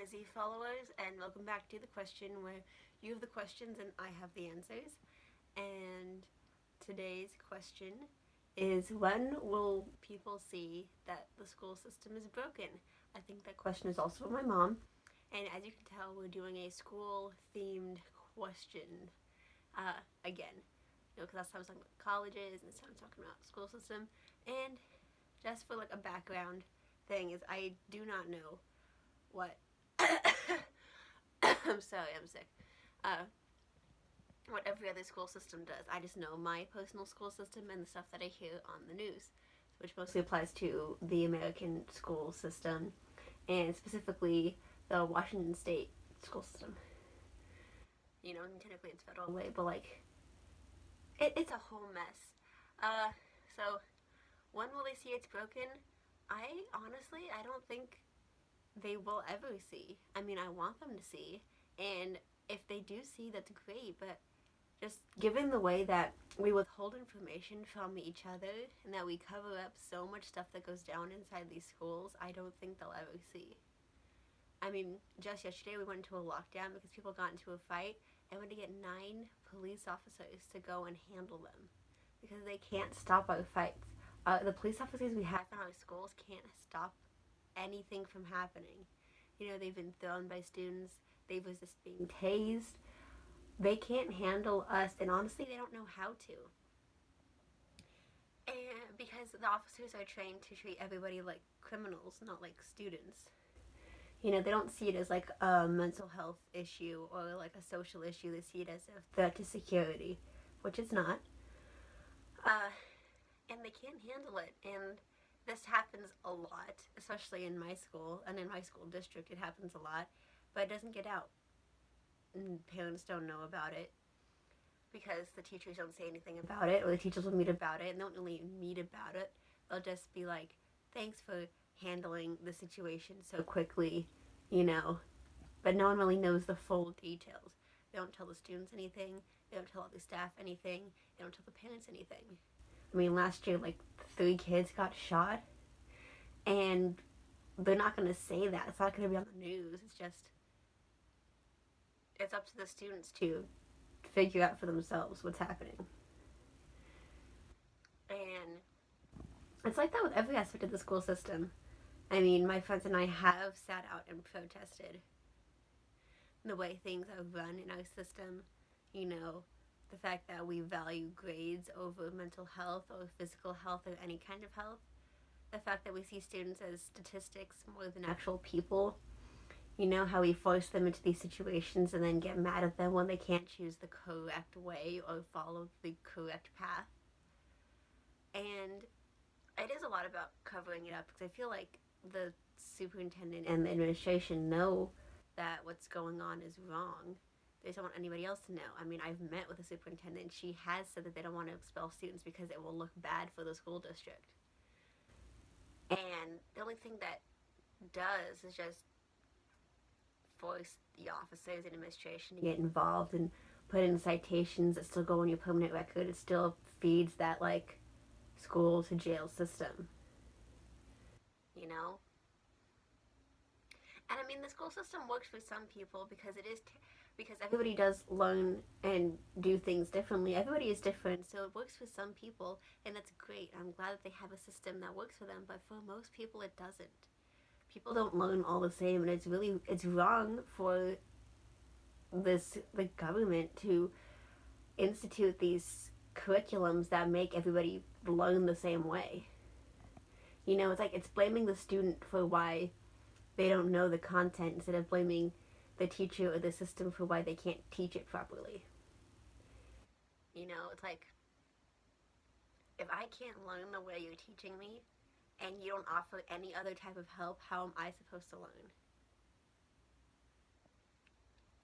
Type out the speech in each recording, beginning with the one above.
Z followers, and welcome back to the question where you have the questions and I have the answers. And today's question is, when will people see that the school system is broken? I think that question is also for my mom. And as you can tell, we're doing a school themed question again. Because last time I was talking about colleges, and this time I'm talking about school system. And just for like a background thing, is I do not know what I'm sorry, I'm sick. What every other school system does. I just know my personal school system and the stuff that I hear on the news, which mostly applies to the American school system and specifically the Washington State school system. You know, and technically it's federal way, but like it's a whole mess. So when will they see it's broken? I honestly, I don't think they will ever see. I mean, I want them to see, and if they do see, that's great. But just given the way that we withhold information from each other and that we cover up so much stuff that goes down inside these schools, I don't think they'll ever see. I mean, just yesterday we went into a lockdown because people got into a fight, and we had to get 9 police officers to go and handle them because they can't stop our fights. The police officers we have in our schools can't stop anything from happening. You know, they've been thrown by students, they was just being tased. They can't handle us, and honestly, they don't know how to. And because the officers are trained to treat everybody like criminals, not like students. You know, they don't see it as like a mental health issue or like a social issue. They see it as a threat to security, which it's not. And they can't handle it. And this happens a lot, especially in my school and in my school district. It happens a lot, but it doesn't get out. And parents don't know about it because the teachers don't say anything about it, or the teachers will meet about it and they don't really meet about it. They'll just be like, thanks for handling the situation so quickly, you know. But no one really knows the full details. They don't tell the students anything, they don't tell the staff anything, they don't tell the parents anything. I mean, last year, like, 3 kids got shot, and they're not going to say that. It's not going to be on the news. It's just, it's up to the students to figure out for themselves what's happening. And it's like that with every aspect of the school system. I mean, my friends and I have sat out and protested the way things are run in our system. You know, the fact that we value grades over mental health or physical health or any kind of health. The fact that we see students as statistics more than actual people. You know, how we force them into these situations and then get mad at them when they can't choose the correct way or follow the correct path. And it is a lot about covering it up because I feel like the superintendent and the administration know that what's going on is wrong. They don't want anybody else to know. I mean, I've met with the superintendent. She has said that they don't want to expel students because it will look bad for the school district. And the only thing that does is just force the officers and administration to get involved and put in citations that still go on your permanent record. It still feeds that, like, school to jail system. You know? And I mean, the school system works for some people because because everybody does learn and do things differently. Everybody is different, so it works for some people, and that's great. I'm glad that they have a system that works for them, but for most people, it doesn't. People don't learn all the same, and it's wrong for the government to institute these curriculums that make everybody learn the same way. You know, it's like it's blaming the student for why they don't know the content instead of blaming the teacher or the system for why they can't teach it properly. You know, it's like, if I can't learn the way you're teaching me and you don't offer any other type of help, how am I supposed to learn?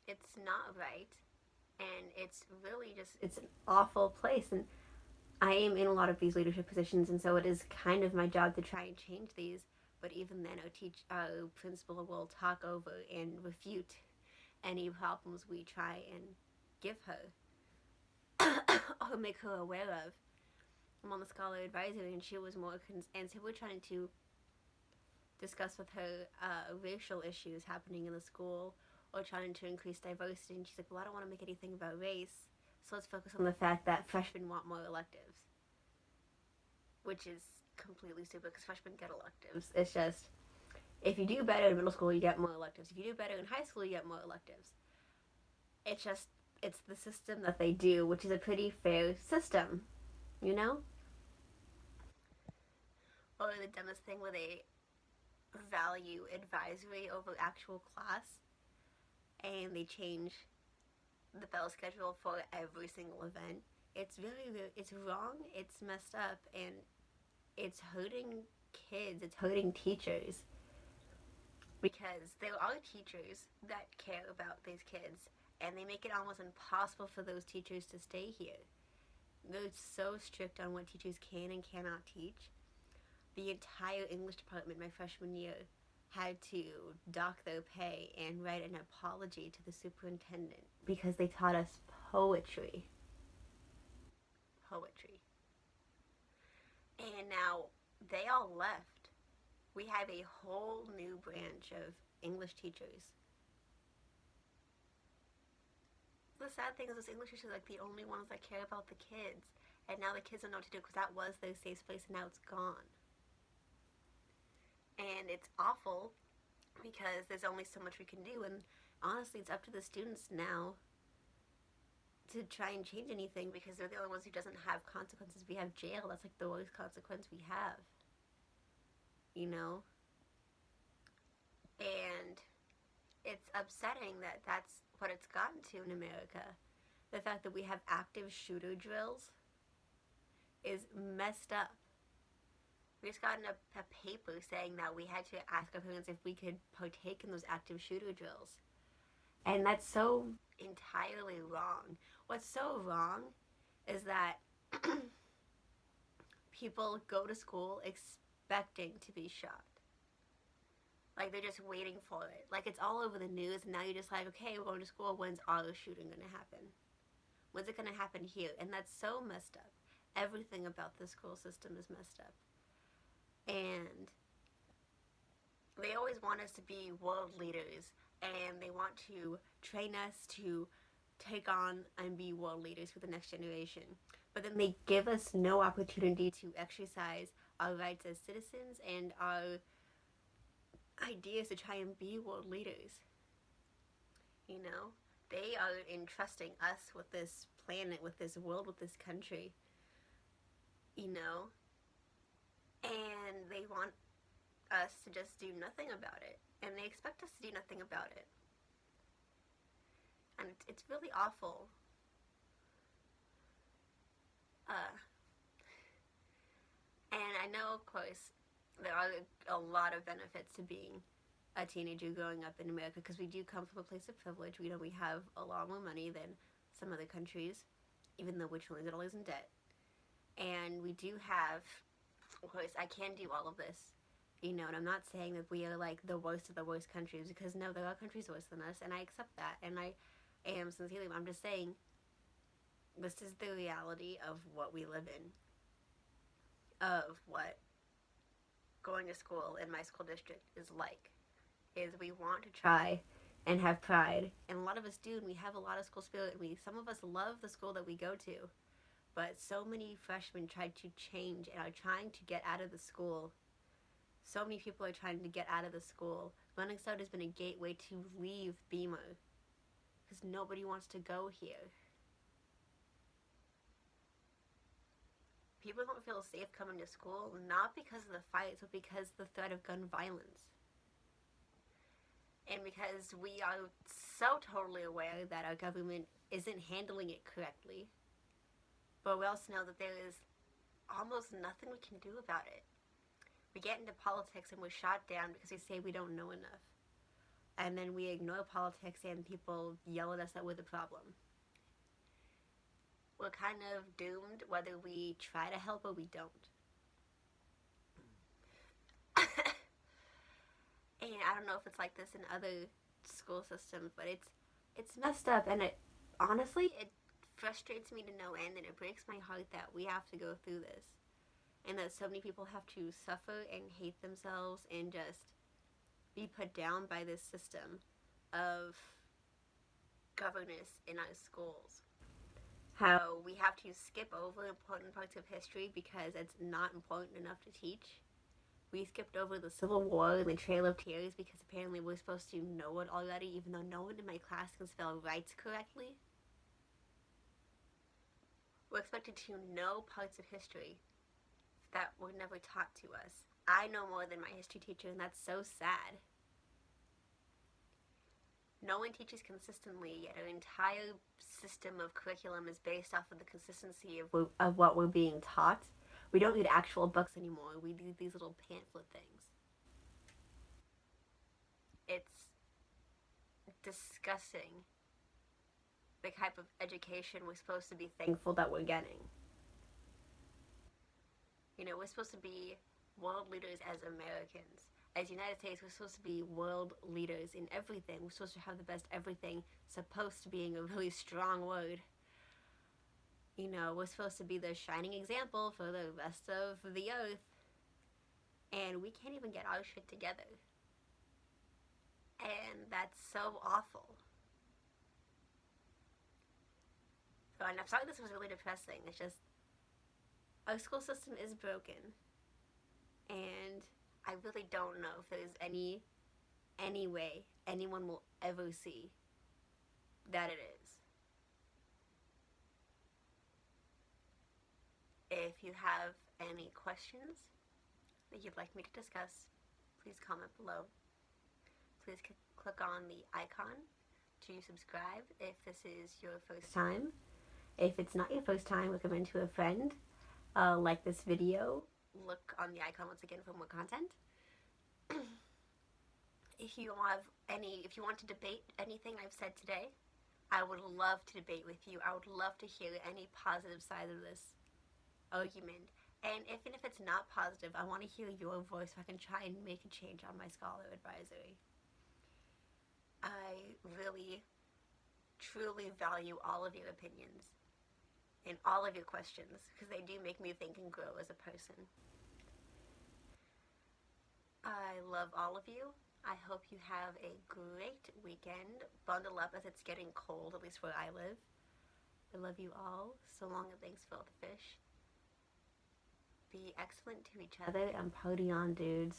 It's not right, and it's really just, it's an awful place. And I am in a lot of these leadership positions, and so it is kind of my job to try and change these. But even then, our principal will talk over and refute any problems we try and give her or make her aware of. I'm on the scholar advisory, and she was more and so we're trying to discuss with her racial issues happening in the school or trying to increase diversity. And she's like, well, I don't want to make anything about race, so let's focus on the fact that freshmen want more electives, which is completely stupid because freshmen get electives. It's just, if you do better in middle school, you get more electives. If you do better in high school, you get more electives. It's just, it's the system that they do, which is a pretty fair system, you know? Or the dumbest thing where they value advisory over actual class, and they change the bell schedule for every single event. It's it's wrong, it's messed up, and it's hurting kids, it's hurting teachers. Because there are teachers that care about these kids, and they make it almost impossible for those teachers to stay here. They're so strict on what teachers can and cannot teach. The entire English department my freshman year had to dock their pay and write an apology to the superintendent because they taught us poetry. Poetry. And now they all left. We have a whole new branch of English teachers. The sad thing is those English teachers are like the only ones that care about the kids. And now the kids don't know what to do because that was their safe place and now it's gone. And it's awful because there's only so much we can do, and honestly it's up to the students now to try and change anything because they're the only ones who doesn't have consequences. We have jail, that's like the worst consequence we have, you know? And it's upsetting that that's what it's gotten to in America. The fact that we have active shooter drills is messed up. We just got in a paper saying that we had to ask our parents if we could partake in those active shooter drills. And that's so entirely wrong. What's so wrong is that people go to school expecting to be shot. Like, they're just waiting for it. Like, it's all over the news, and now you're just like, okay, we're going to school. When's our shooting going to happen? When's it going to happen here? And that's so messed up. Everything about the school system is messed up. And they always want us to be world leaders, and they want to train us to take on and be world leaders for the next generation. But then they give us no opportunity to exercise our rights as citizens and our ideas to try and be world leaders. You know? They are entrusting us with this planet, with this world, with this country. You know? And they want us to just do nothing about it. And they expect us to do nothing about it. And it's really awful. And I know, of course, there are a lot of benefits to being a teenager growing up in America because we do come from a place of privilege. We know we have a lot more money than some other countries, even though we're trillions of dollars in debt. And we do have, of course, I can do all of this, you know, and I'm not saying that we are like the worst of the worst countries because no, there are countries worse than us, and I accept that, and I am sincerely, I'm just saying this is the reality of what we live in, of what going to school in my school district is like, is we want to try and have pride, and a lot of us do, and we have a lot of school spirit, and some of us love the school that we go to, but so many freshmen tried to change and are trying to get out of the school. So many people are trying to get out of the school. Running Start has been a gateway to leave Beamer because nobody wants to go here. People don't feel safe coming to school, not because of the fights, but because of the threat of gun violence. And because we are so totally aware that our government isn't handling it correctly. But we also know that there is almost nothing we can do about it. We get into politics and we're shot down because we say we don't know enough. And then we ignore politics and people yell at us that we're the problem. We're kind of doomed whether we try to help or we don't. And I don't know if it's like this in other school systems, but it's messed up, and it honestly frustrates me to no end, and it breaks my heart that we have to go through this, and that so many people have to suffer and hate themselves and just be put down by this system of governance in our schools. How we have to skip over important parts of history because it's not important enough to teach. We skipped over the Civil War and the Trail of Tears because apparently we're supposed to know it already, even though no one in my class can spell rights correctly. We're expected to know parts of history that were never taught to us. I know more than my history teacher, and that's so sad. No one teaches consistently, yet our entire system of curriculum is based off of the consistency of what we're being taught. We don't read actual books anymore. We do these little pamphlet things. It's disgusting the type of education we're supposed to be thankful that we're getting. You know, we're supposed to be world leaders as Americans. As United States, we're supposed to be world leaders in everything. We're supposed to have the best everything. Supposed to being a really strong word. You know, we're supposed to be the shining example for the rest of the earth. And we can't even get our shit together. And that's so awful. So I'm sorry this was really depressing. It's just, our school system is broken. And I really don't know if there's any way anyone will ever see that it is. If you have any questions that you'd like me to discuss, please comment below. Please click on the icon to subscribe if this is your first time. If it's not your first time, recommend to a friend. Like this video. Look on the icon once again for more content. If you want to debate anything I've said today, I would love to debate with you. I would love to hear any positive side of this argument. And even if it's not positive, I want to hear your voice so I can try and make a change on my scholar advisory. I really, truly value all of your opinions and all of your questions because they do make me think and grow as a person. I love all of you. I hope you have a great weekend. Bundle up as it's getting cold, at least where I live. I love you all. So long and thanks for all the fish. Be excellent to each other and party on, dudes.